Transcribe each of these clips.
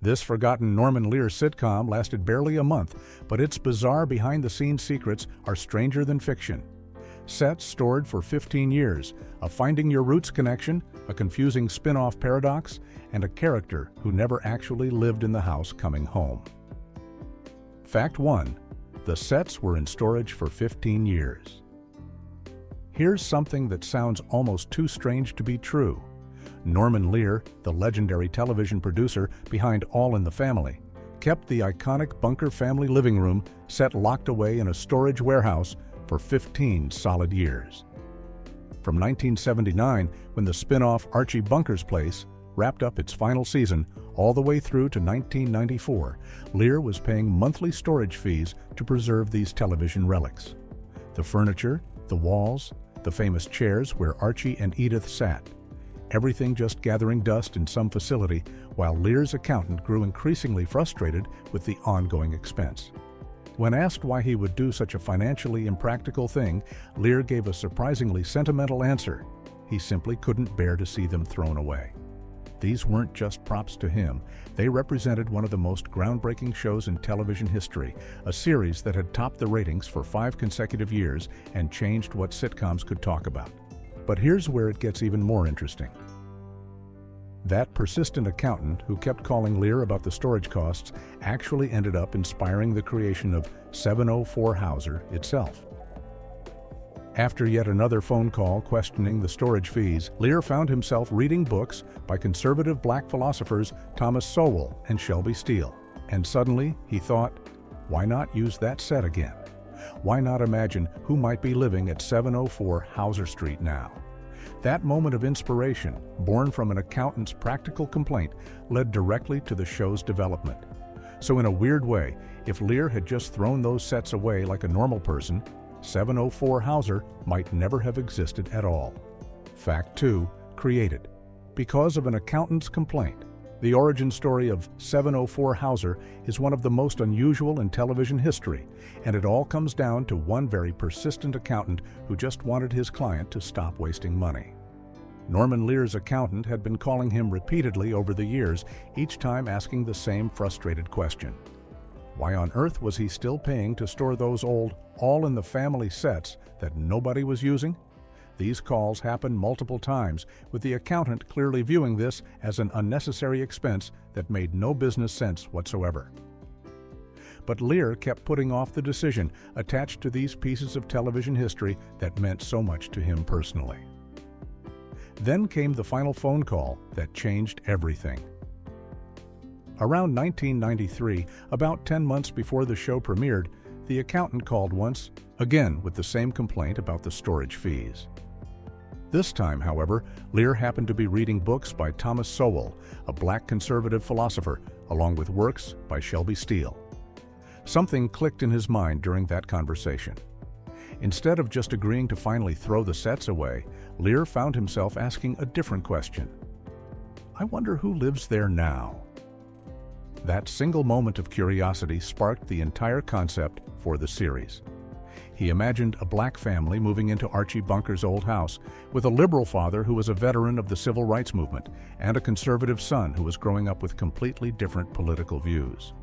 This forgotten Norman Lear sitcom lasted barely a month, but its bizarre behind-the-scenes secrets are stranger than fiction. Sets stored for 15 years, a Finding Your Roots connection, a confusing spin-off paradox, and a character who never actually lived in the house coming home. Fact 1. The sets were in storage for 15 years. Here's something that sounds almost too strange to be true. Norman Lear, the legendary television producer behind All in the Family, kept the iconic Bunker family living room set locked away in a storage warehouse for 15 solid years. From 1979, when the spin-off Archie Bunker's Place wrapped up its final season, all the way through to 1994, Lear was paying monthly storage fees to preserve these television relics. The furniture, the walls, the famous chairs where Archie and Edith sat. Everything just gathering dust in some facility, while Lear's accountant grew increasingly frustrated with the ongoing expense. When asked why he would do such a financially impractical thing, Lear gave a surprisingly sentimental answer. He simply couldn't bear to see them thrown away. These weren't just props to him. They represented one of the most groundbreaking shows in television history, a series that had topped the ratings for 5 consecutive years and changed what sitcoms could talk about. But here's where it gets even more interesting. That persistent accountant who kept calling Lear about the storage costs actually ended up inspiring the creation of 704 Hauser itself. After yet another phone call questioning the storage fees, Lear found himself reading books by conservative black philosophers Thomas Sowell and Shelby Steele. And suddenly, he thought, why not use that set again? Why not imagine who might be living at 704 Hauser Street now? That moment of inspiration, born from an accountant's practical complaint, led directly to the show's development. So in a weird way, if Lear had just thrown those sets away like a normal person, 704 Hauser might never have existed at all. Fact 2. Created. Because of an accountant's complaint. The origin story of 704 Hauser is one of the most unusual in television history, and it all comes down to one very persistent accountant who just wanted his client to stop wasting money. Norman Lear's accountant had been calling him repeatedly over the years, each time asking the same frustrated question. Why on earth was he still paying to store those old All in the Family sets that nobody was using? These calls happened multiple times, with the accountant clearly viewing this as an unnecessary expense that made no business sense whatsoever. But Lear kept putting off the decision attached to these pieces of television history that meant so much to him personally. Then came the final phone call that changed everything. Around 1993, about 10 months before the show premiered, the accountant called once, again with the same complaint about the storage fees. This time, however, Lear happened to be reading books by Thomas Sowell, a black conservative philosopher, along with works by Shelby Steele. Something clicked in his mind during that conversation. Instead of just agreeing to finally throw the sets away, Lear found himself asking a different question. I wonder who lives there now? That single moment of curiosity sparked the entire concept for the series. He imagined a black family moving into Archie Bunker's old house, with a liberal father who was a veteran of the civil rights movement, and a conservative son who was growing up with completely different political views.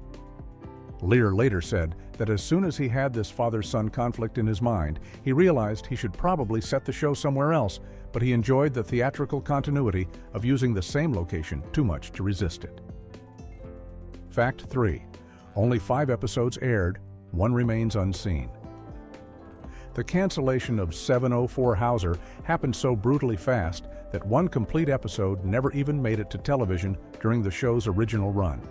Lear later said that as soon as he had this father-son conflict in his mind, he realized he should probably set the show somewhere else, but he enjoyed the theatrical continuity of using the same location too much to resist it. Fact 3. Only 5 episodes aired, 1 remains unseen. The cancellation of 704 Hauser happened so brutally fast that 1 complete episode never even made it to television during the show's original run.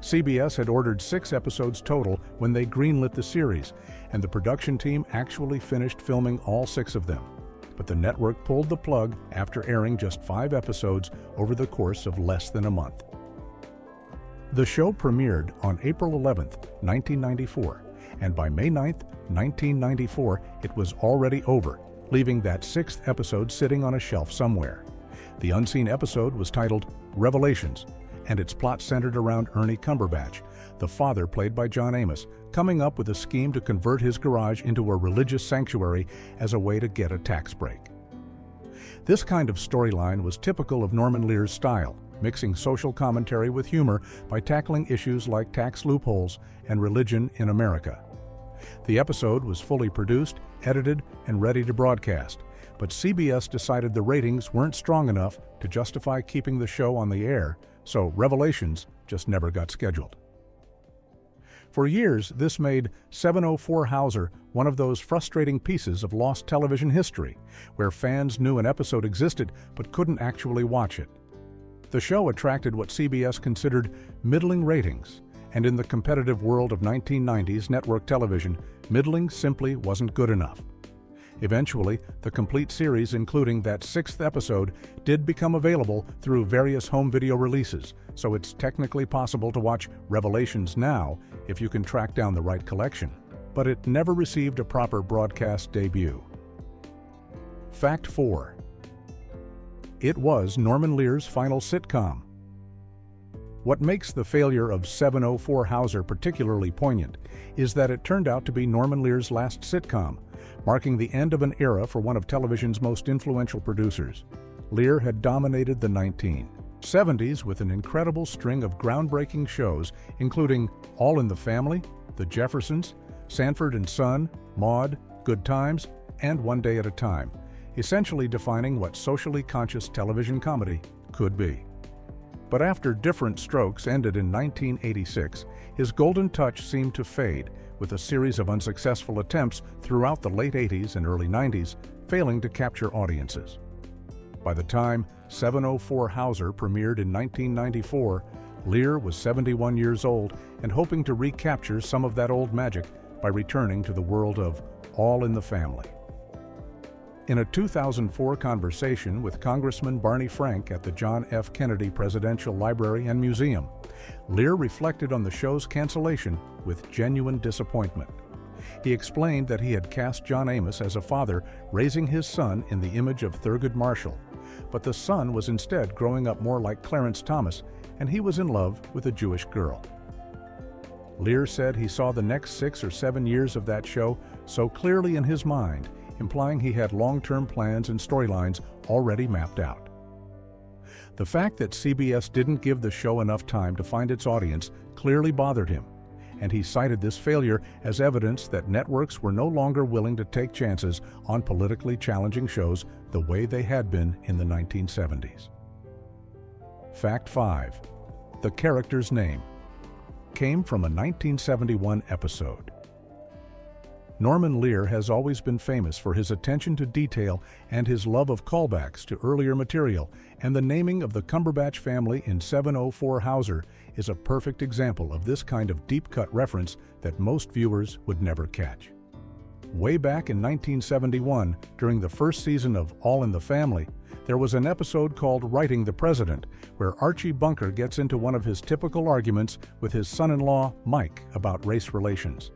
CBS had ordered 6 episodes total when they greenlit the series, and the production team actually finished filming all 6 of them. But the network pulled the plug after airing just 5 episodes over the course of less than a month. The show premiered on April 11, 1994, and by May 9, 1994, it was already over, leaving that 6th episode sitting on a shelf somewhere. The unseen episode was titled Revelations, and its plot centered around Ernie Cumberbatch, the father played by John Amos, coming up with a scheme to convert his garage into a religious sanctuary as a way to get a tax break. This kind of storyline was typical of Norman Lear's style, mixing social commentary with humor by tackling issues like tax loopholes and religion in America. The episode was fully produced, edited, and ready to broadcast, but CBS decided the ratings weren't strong enough to justify keeping the show on the air, so Revelations just never got scheduled. For years, this made 704 Hauser one of those frustrating pieces of lost television history, where fans knew an episode existed but couldn't actually watch it. The show attracted what CBS considered middling ratings, and in the competitive world of 1990s network television, middling simply wasn't good enough. Eventually, the complete series, including that 6th episode, did become available through various home video releases, so it's technically possible to watch Revelations now if you can track down the right collection. But it never received a proper broadcast debut. Fact 4. It was Norman Lear's final sitcom. What makes the failure of 704 Hauser particularly poignant is that it turned out to be Norman Lear's last sitcom, marking the end of an era for one of television's most influential producers. Lear had dominated the 1970s with an incredible string of groundbreaking shows, including All in the Family, The Jeffersons, Sanford and Son, Maude, Good Times, and One Day at a Time, essentially defining what socially conscious television comedy could be. But after Different Strokes ended in 1986, his golden touch seemed to fade, with a series of unsuccessful attempts throughout the late 80s and early 90s, failing to capture audiences. By the time 704 Hauser premiered in 1994, Lear was 71 years old and hoping to recapture some of that old magic by returning to the world of All in the Family. In a 2004 conversation with Congressman Barney Frank at the John F. Kennedy Presidential Library and Museum, Lear reflected on the show's cancellation with genuine disappointment. He explained that he had cast John Amos as a father raising his son in the image of Thurgood Marshall, but the son was instead growing up more like Clarence Thomas, and he was in love with a Jewish girl. Lear said he saw the next 6 or 7 years of that show so clearly in his mind, implying he had long-term plans and storylines already mapped out. The fact that CBS didn't give the show enough time to find its audience clearly bothered him, and he cited this failure as evidence that networks were no longer willing to take chances on politically challenging shows the way they had been in the 1970s. Fact 5. The character's name came from a 1971 episode. Norman Lear has always been famous for his attention to detail and his love of callbacks to earlier material, and the naming of the Cumberbatch family in 704 Hauser is a perfect example of this kind of deep-cut reference that most viewers would never catch. Way back in 1971, during the first season of All in the Family, there was an episode called Writing the President, where Archie Bunker gets into one of his typical arguments with his son-in-law, Mike, about race relations.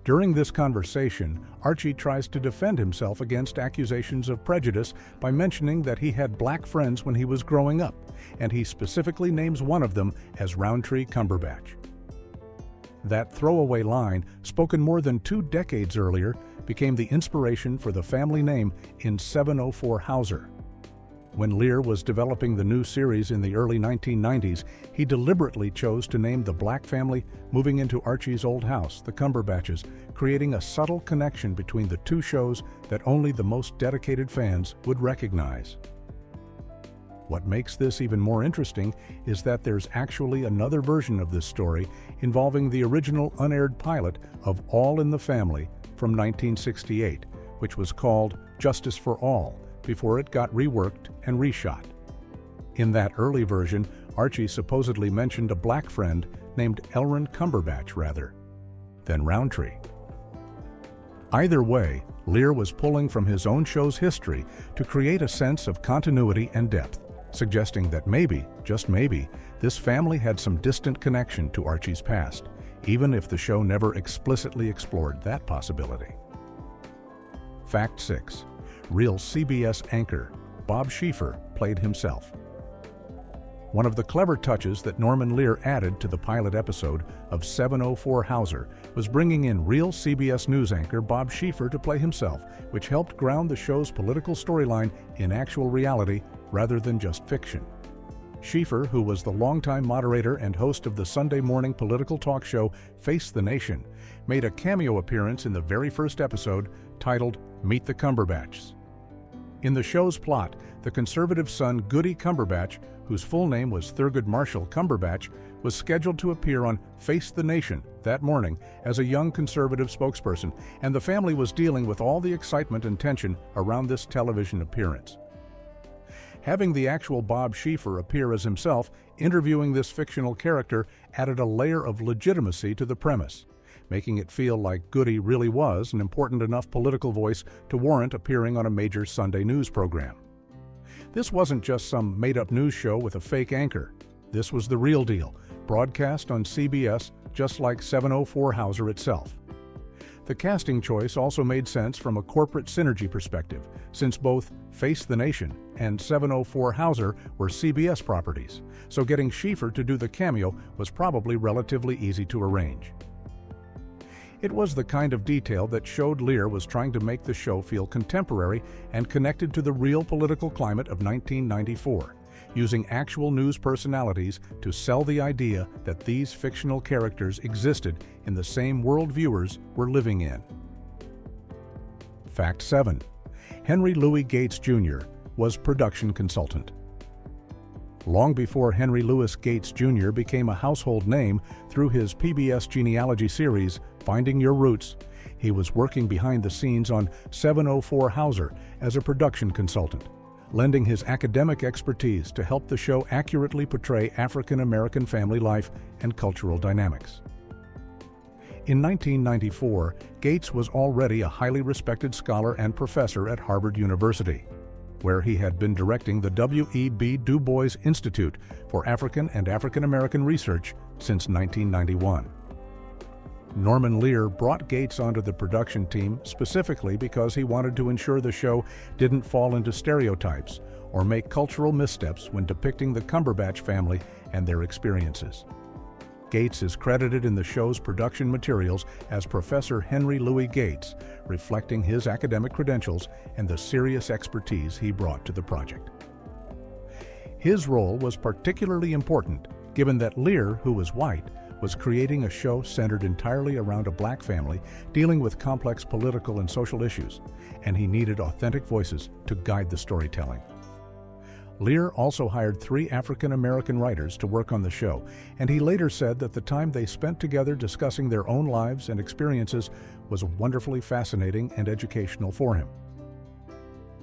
During this conversation, Archie tries to defend himself against accusations of prejudice by mentioning that he had black friends when he was growing up, and he specifically names one of them as Roundtree Cumberbatch. That throwaway line, spoken more than 2 decades earlier, became the inspiration for the family name in 704 Hauser. When Lear was developing the new series in the early 1990s, he deliberately chose to name the black family moving into Archie's old house, the Cumberbatches, creating a subtle connection between the two shows that only the most dedicated fans would recognize. What makes this even more interesting is that there's actually another version of this story involving the original unaired pilot of All in the Family from 1968, which was called Justice for All, before it got reworked and reshot. In that early version, Archie supposedly mentioned a black friend named Elron Cumberbatch rather than Roundtree. Either way, Lear was pulling from his own show's history to create a sense of continuity and depth, suggesting that maybe, just maybe, this family had some distant connection to Archie's past, even if the show never explicitly explored that possibility. Fact 6. Real CBS anchor Bob Schieffer played himself. One of the clever touches that Norman Lear added to the pilot episode of 704 Hauser was bringing in real CBS News anchor Bob Schieffer to play himself, which helped ground the show's political storyline in actual reality rather than just fiction. Schieffer, who was the longtime moderator and host of the Sunday morning political talk show Face the Nation, made a cameo appearance in the very first episode titled Meet the Cumberbatchs. In the show's plot, the conservative son Goody Cumberbatch, whose full name was Thurgood Marshall Cumberbatch, was scheduled to appear on Face the Nation that morning as a young conservative spokesperson, and the family was dealing with all the excitement and tension around this television appearance. Having the actual Bob Schieffer appear as himself, interviewing this fictional character added a layer of legitimacy to the premise, making it feel like Goody really was an important enough political voice to warrant appearing on a major Sunday news program. This wasn't just some made-up news show with a fake anchor. This was the real deal, broadcast on CBS just like 704 Hauser itself. The casting choice also made sense from a corporate synergy perspective, since both Face the Nation and 704 Hauser were CBS properties, so getting Schieffer to do the cameo was probably relatively easy to arrange. It was the kind of detail that showed Lear was trying to make the show feel contemporary and connected to the real political climate of 1994, using actual news personalities to sell the idea that these fictional characters existed in the same world viewers were living in. Fact 7. Henry Louis Gates Jr. was production consultant. Long before Henry Louis Gates Jr. became a household name through his PBS genealogy series, Finding Your Roots, he was working behind the scenes on 704 Hauser as a production consultant, lending his academic expertise to help the show accurately portray African American family life and cultural dynamics. In 1994, Gates was already a highly respected scholar and professor at Harvard University, where he had been directing the W.E.B. Du Bois Institute for African and African American Research since 1991. Norman Lear brought Gates onto the production team specifically because he wanted to ensure the show didn't fall into stereotypes or make cultural missteps when depicting the Cumberbatch family and their experiences. Gates is credited in the show's production materials as Professor Henry Louis Gates, reflecting his academic credentials and the serious expertise he brought to the project. His role was particularly important, given that Lear, who was white, was creating a show centered entirely around a black family dealing with complex political and social issues, and he needed authentic voices to guide the storytelling. Lear also hired 3 African American writers to work on the show, and he later said that the time they spent together discussing their own lives and experiences was wonderfully fascinating and educational for him.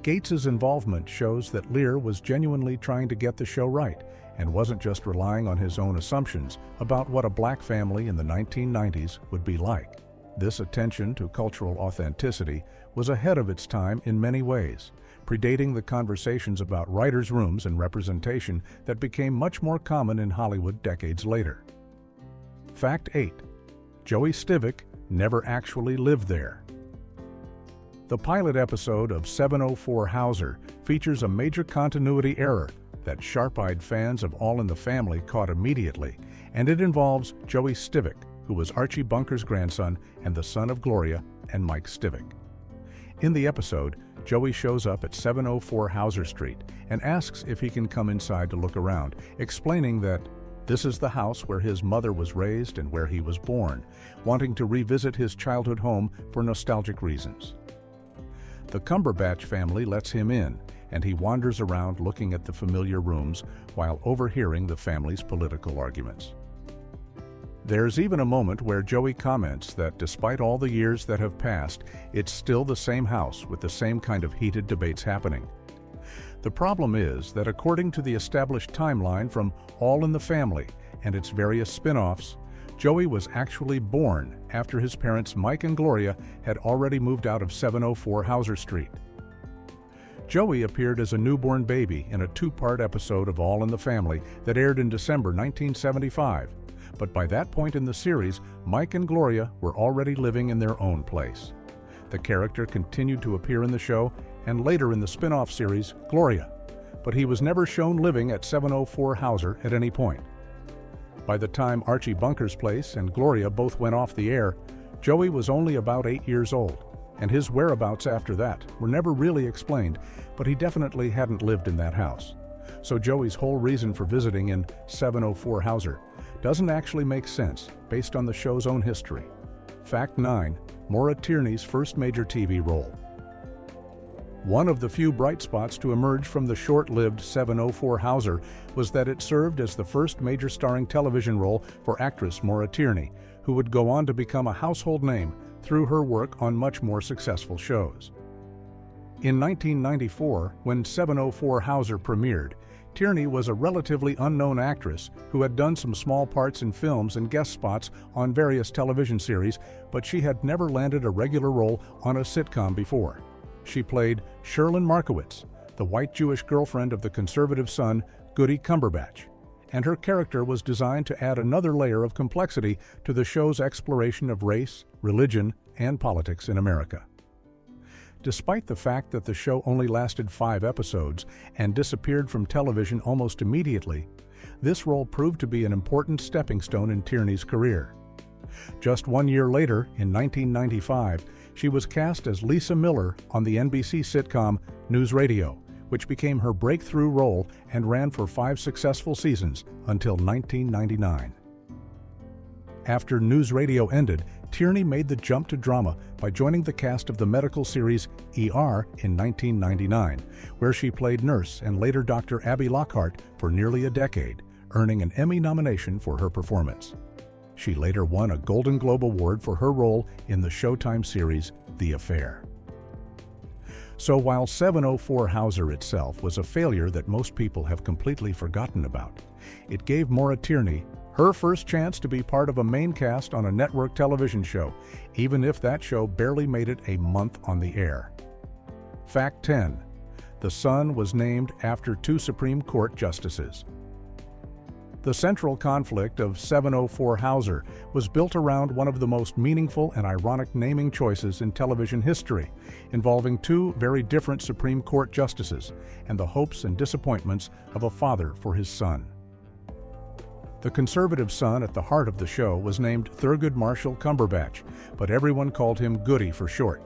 Gates's involvement shows that Lear was genuinely trying to get the show right and wasn't just relying on his own assumptions about what a black family in the 1990s would be like. This attention to cultural authenticity was ahead of its time in many ways, predating the conversations about writers' rooms and representation that became much more common in Hollywood decades later. Fact 8. Joey Stivic never actually lived there. The pilot episode of 704 Hauser features a major continuity error that sharp-eyed fans of All in the Family caught immediately, and it involves Joey Stivic, who was Archie Bunker's grandson and the son of Gloria and Mike Stivic. In the episode, Joey shows up at 704 Hauser Street and asks if he can come inside to look around, explaining that this is the house where his mother was raised and where he was born, wanting to revisit his childhood home for nostalgic reasons. The Cumberbatch family lets him in, and he wanders around looking at the familiar rooms while overhearing the family's political arguments. There's even a moment where Joey comments that despite all the years that have passed, it's still the same house with the same kind of heated debates happening. The problem is that according to the established timeline from All in the Family and its various spin-offs, Joey was actually born after his parents Mike and Gloria had already moved out of 704 Hauser Street. Joey appeared as a newborn baby in a 2-part episode of All in the Family that aired in December 1975, but by that point in the series, Mike and Gloria were already living in their own place. The character continued to appear in the show and later in the spin-off series, Gloria, but he was never shown living at 704 Hauser at any point. By the time Archie Bunker's place and Gloria both went off the air, Joey was only about 8 years old, and his whereabouts after that were never really explained, but he definitely hadn't lived in that house. So Joey's whole reason for visiting in 704 Hauser doesn't actually make sense based on the show's own history. Fact 9. Maura Tierney's first major TV role. One of the few bright spots to emerge from the short-lived 704 Hauser was that it served as the first major starring television role for actress Maura Tierney, who would go on to become a household name through her work on much more successful shows. In 1994, when 704 Hauser premiered, Tierney was a relatively unknown actress who had done some small parts in films and guest spots on various television series, but she had never landed a regular role on a sitcom before. She played Sherlyn Markowitz, the white Jewish girlfriend of the conservative son, Goody Cumberbatch, and her character was designed to add another layer of complexity to the show's exploration of race, religion, and politics in America. Despite the fact that the show only lasted 5 episodes and disappeared from television almost immediately, this role proved to be an important stepping stone in Tierney's career. Just 1 year later, in 1995, she was cast as Lisa Miller on the NBC sitcom News Radio, which became her breakthrough role and ran for 5 successful seasons until 1999. After News Radio ended, Tierney made the jump to drama by joining the cast of the medical series ER in 1999, where she played nurse and later Dr. Abby Lockhart for nearly a decade, earning an Emmy nomination for her performance. She later won a Golden Globe Award for her role in the Showtime series The Affair. So while 704 Hauser itself was a failure that most people have completely forgotten about, it gave Maura Tierney her first chance to be part of a main cast on a network television show, even if that show barely made it a month on the air. Fact 10. The Sun was named after 2 Supreme Court justices. The central conflict of 704 Hauser was built around one of the most meaningful and ironic naming choices in television history, involving 2 very different Supreme Court justices and the hopes and disappointments of a father for his son. The conservative son at the heart of the show was named Thurgood Marshall Cumberbatch, but everyone called him Goody for short.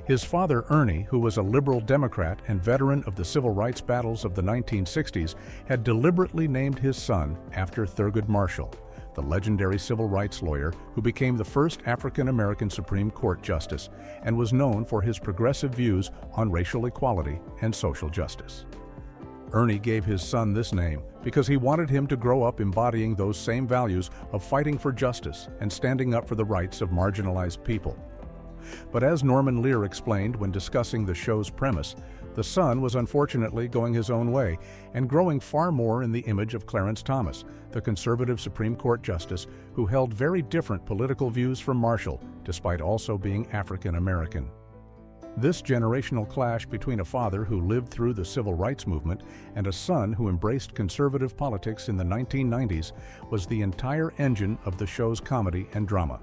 His father, Ernie, who was a liberal Democrat and veteran of the civil rights battles of the 1960s, had deliberately named his son after Thurgood Marshall, the legendary civil rights lawyer who became the first African-American Supreme Court justice and was known for his progressive views on racial equality and social justice. Ernie gave his son this name because he wanted him to grow up embodying those same values of fighting for justice and standing up for the rights of marginalized people. But as Norman Lear explained when discussing the show's premise, the son was unfortunately going his own way and growing far more in the image of Clarence Thomas, the conservative Supreme Court justice who held very different political views from Marshall, despite also being African American. This generational clash between a father who lived through the civil rights movement and a son who embraced conservative politics in the 1990s was the entire engine of the show's comedy and drama.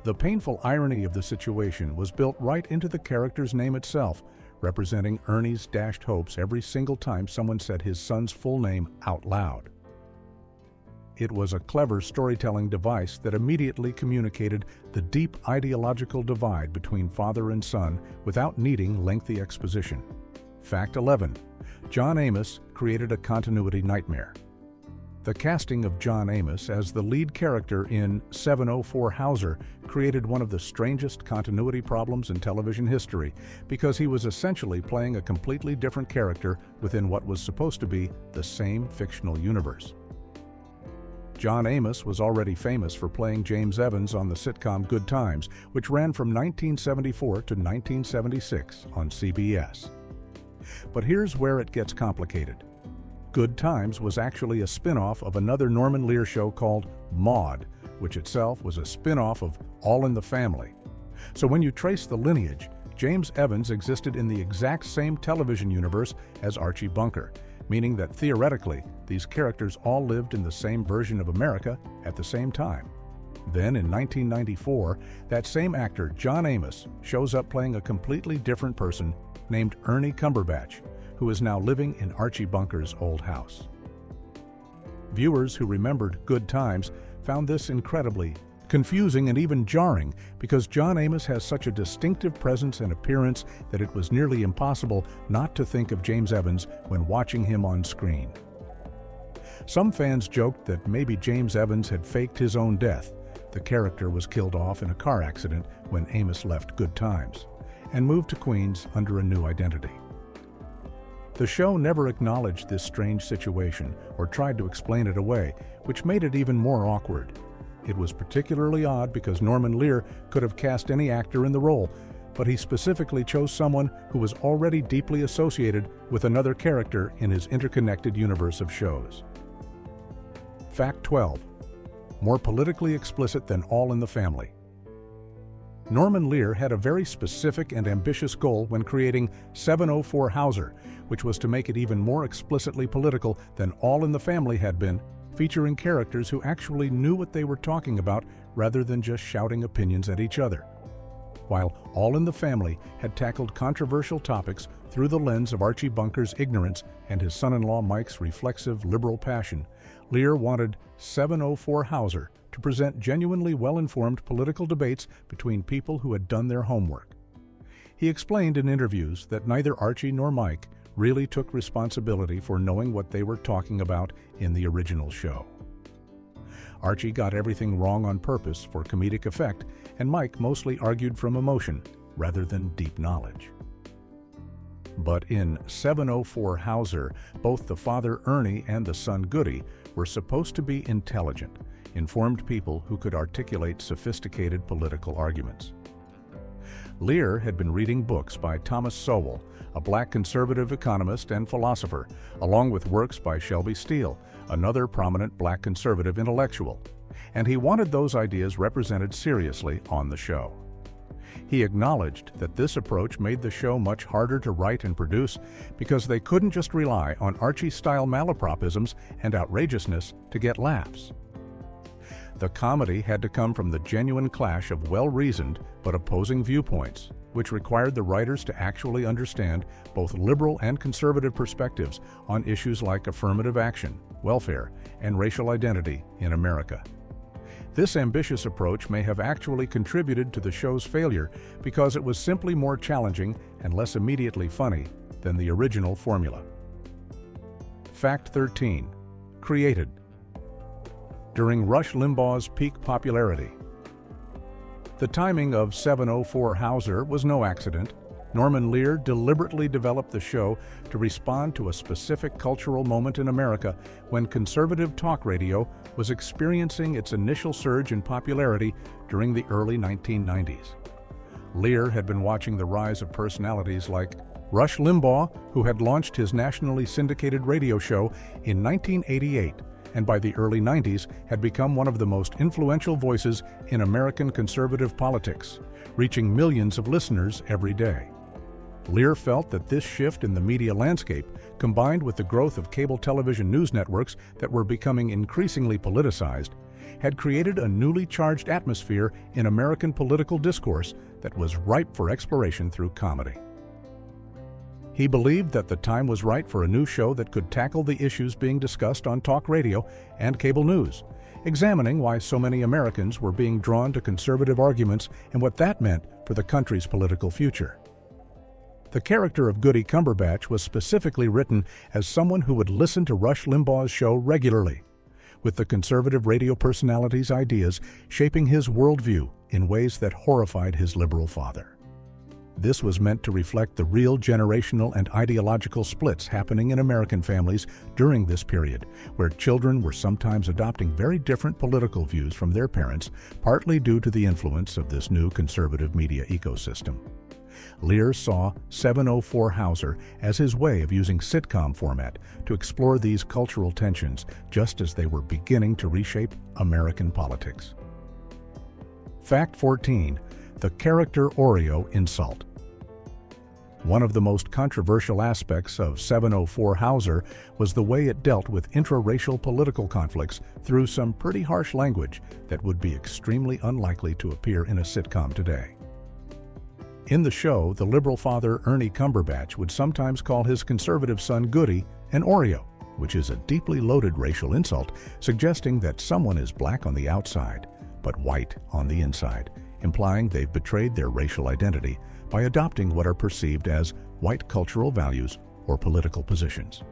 The painful irony of the situation was built right into the character's name itself, representing Ernie's dashed hopes every single time someone said his son's full name out loud. It was a clever storytelling device that immediately communicated the deep ideological divide between father and son without needing lengthy exposition. Fact 11. John Amos created a continuity nightmare. The casting of John Amos as the lead character in 704 Hauser created one of the strangest continuity problems in television history because he was essentially playing a completely different character within what was supposed to be the same fictional universe. John Amos was already famous for playing James Evans on the sitcom Good Times, which ran from 1974 to 1976 on CBS. But here's where it gets complicated. Good Times was actually a spin-off of another Norman Lear show called Maude, which itself was a spin-off of All in the Family. So when you trace the lineage, James Evans existed in the exact same television universe as Archie Bunker, meaning that theoretically, these characters all lived in the same version of America at the same time. Then in 1994, that same actor, John Amos, shows up playing a completely different person named Ernie Cumberbatch, who is now living in Archie Bunker's old house. Viewers who remembered Good Times found this incredibly confusing and even jarring because John Amos has such a distinctive presence and appearance that it was nearly impossible not to think of James Evans when watching him on screen. Some fans joked that maybe James Evans had faked his own death. The character was killed off in a car accident when Amos left Good Times and moved to Queens under a new identity. The show never acknowledged this strange situation or tried to explain it away, which made it even more awkward. It was particularly odd because Norman Lear could have cast any actor in the role, but he specifically chose someone who was already deeply associated with another character in his interconnected universe of shows. Fact 12. More politically explicit than All in the Family. Norman Lear had a very specific and ambitious goal when creating 704 Hauser, which was to make it even more explicitly political than All in the Family had been, featuring characters who actually knew what they were talking about rather than just shouting opinions at each other. While All in the Family had tackled controversial topics through the lens of Archie Bunker's ignorance and his son-in-law Mike's reflexive liberal passion, Lear wanted 704 Hauser to present genuinely well-informed political debates between people who had done their homework. He explained in interviews that neither Archie nor Mike really took responsibility for knowing what they were talking about in the original show. Archie got everything wrong on purpose for comedic effect, and Mike mostly argued from emotion rather than deep knowledge. But in 704 Hauser, both the father Ernie and the son Goody were supposed to be intelligent, informed people who could articulate sophisticated political arguments. Lear had been reading books by Thomas Sowell, a black conservative economist and philosopher, along with works by Shelby Steele, another prominent black conservative intellectual, and he wanted those ideas represented seriously on the show. He acknowledged that this approach made the show much harder to write and produce because they couldn't just rely on Archie-style malapropisms and outrageousness to get laughs. The comedy had to come from the genuine clash of well-reasoned but opposing viewpoints, which required the writers to actually understand both liberal and conservative perspectives on issues like affirmative action, welfare, and racial identity in America. This ambitious approach may have actually contributed to the show's failure because it was simply more challenging and less immediately funny than the original formula. Fact 13. Created. During Rush Limbaugh's peak popularity. The timing of 704 Hauser was no accident. Norman Lear deliberately developed the show to respond to a specific cultural moment in America when conservative talk radio was experiencing its initial surge in popularity during the early 1990s. Lear had been watching the rise of personalities like Rush Limbaugh, who had launched his nationally syndicated radio show in 1988, and by the early 90s had become one of the most influential voices in American conservative politics, reaching millions of listeners every day. Lear felt that this shift in the media landscape, combined with the growth of cable television news networks that were becoming increasingly politicized, had created a newly charged atmosphere in American political discourse that was ripe for exploration through comedy. He believed that the time was right for a new show that could tackle the issues being discussed on talk radio and cable news, examining why so many Americans were being drawn to conservative arguments and what that meant for the country's political future. The character of Goody Cumberbatch was specifically written as someone who would listen to Rush Limbaugh's show regularly, with the conservative radio personality's ideas shaping his worldview in ways that horrified his liberal father. This was meant to reflect the real generational and ideological splits happening in American families during this period, where children were sometimes adopting very different political views from their parents, partly due to the influence of this new conservative media ecosystem. Lear saw 704 Hauser as his way of using sitcom format to explore these cultural tensions just as they were beginning to reshape American politics. Fact 14. The character Oreo insult. One of the most controversial aspects of 704 Hauser was the way it dealt with intra-racial political conflicts through some pretty harsh language that would be extremely unlikely to appear in a sitcom today. In the show, the liberal father Ernie Cumberbatch would sometimes call his conservative son Goody an Oreo, which is a deeply loaded racial insult, suggesting that someone is black on the outside, but white on the inside, implying they've betrayed their racial identity by adopting what are perceived as white cultural values or political positions.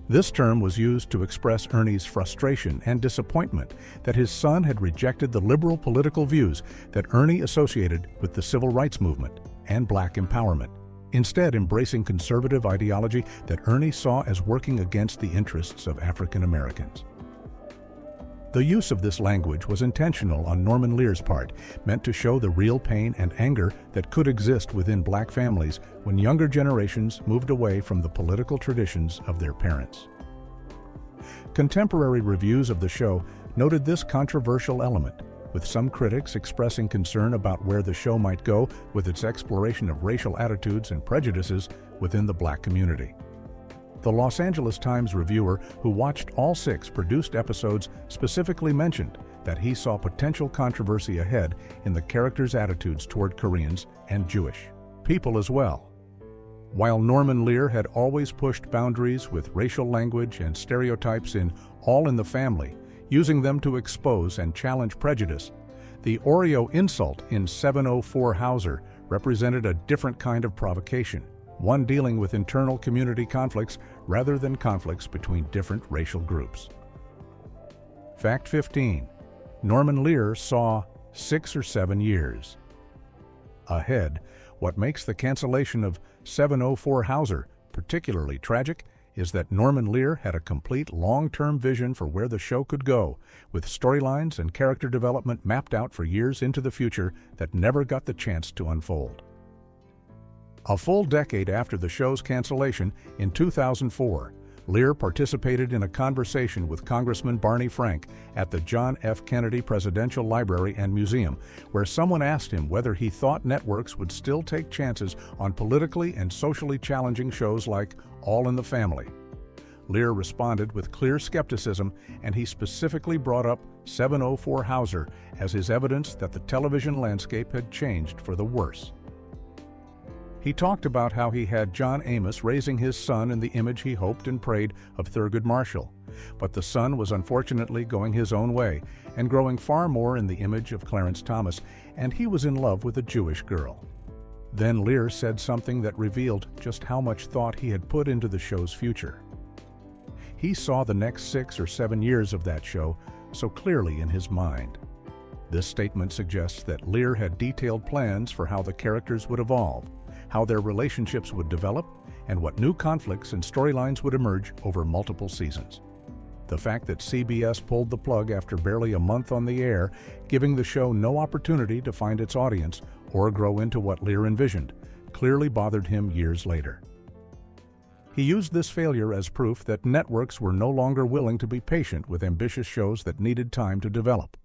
This term was used to express Ernie's frustration and disappointment that his son had rejected the liberal political views that Ernie associated with the civil rights movement and black empowerment, instead embracing conservative ideology that Ernie saw as working against the interests of African Americans. The use of this language was intentional on Norman Lear's part, meant to show the real pain and anger that could exist within black families when younger generations moved away from the political traditions of their parents. Contemporary reviews of the show noted this controversial element, with some critics expressing concern about where the show might go with its exploration of racial attitudes and prejudices within the black community. The Los Angeles Times reviewer who watched all 6 produced episodes specifically mentioned that he saw potential controversy ahead in the characters' attitudes toward Koreans and Jewish people as well. While Norman Lear had always pushed boundaries with racial language and stereotypes in All in the Family, using them to expose and challenge prejudice, the Oreo insult in 704 Hauser represented a different kind of provocation, one dealing with internal community conflicts rather than conflicts between different racial groups. Fact 15. Norman Lear saw 6 or 7 years ahead. What makes the cancellation of 704 Hauser particularly tragic is that Norman Lear had a complete long-term vision for where the show could go, with storylines and character development mapped out for years into the future that never got the chance to unfold. A full decade after the show's cancellation, in 2004, Lear participated in a conversation with Congressman Barney Frank at the John F. Kennedy Presidential Library and Museum, where someone asked him whether he thought networks would still take chances on politically and socially challenging shows like All in the Family. Lear responded with clear skepticism, and he specifically brought up 704 Hauser as his evidence that the television landscape had changed for the worse. He talked about how he had John Amos raising his son in the image he hoped and prayed of Thurgood Marshall, but the son was unfortunately going his own way and growing far more in the image of Clarence Thomas, and he was in love with a Jewish girl. Then Lear said something that revealed just how much thought he had put into the show's future. He saw the next 6 or 7 years of that show so clearly in his mind. This statement suggests that Lear had detailed plans for how the characters would evolve, how their relationships would develop, and what new conflicts and storylines would emerge over multiple seasons. The fact that CBS pulled the plug after barely a month on the air, giving the show no opportunity to find its audience or grow into what Lear envisioned, clearly bothered him years later. He used this failure as proof that networks were no longer willing to be patient with ambitious shows that needed time to develop.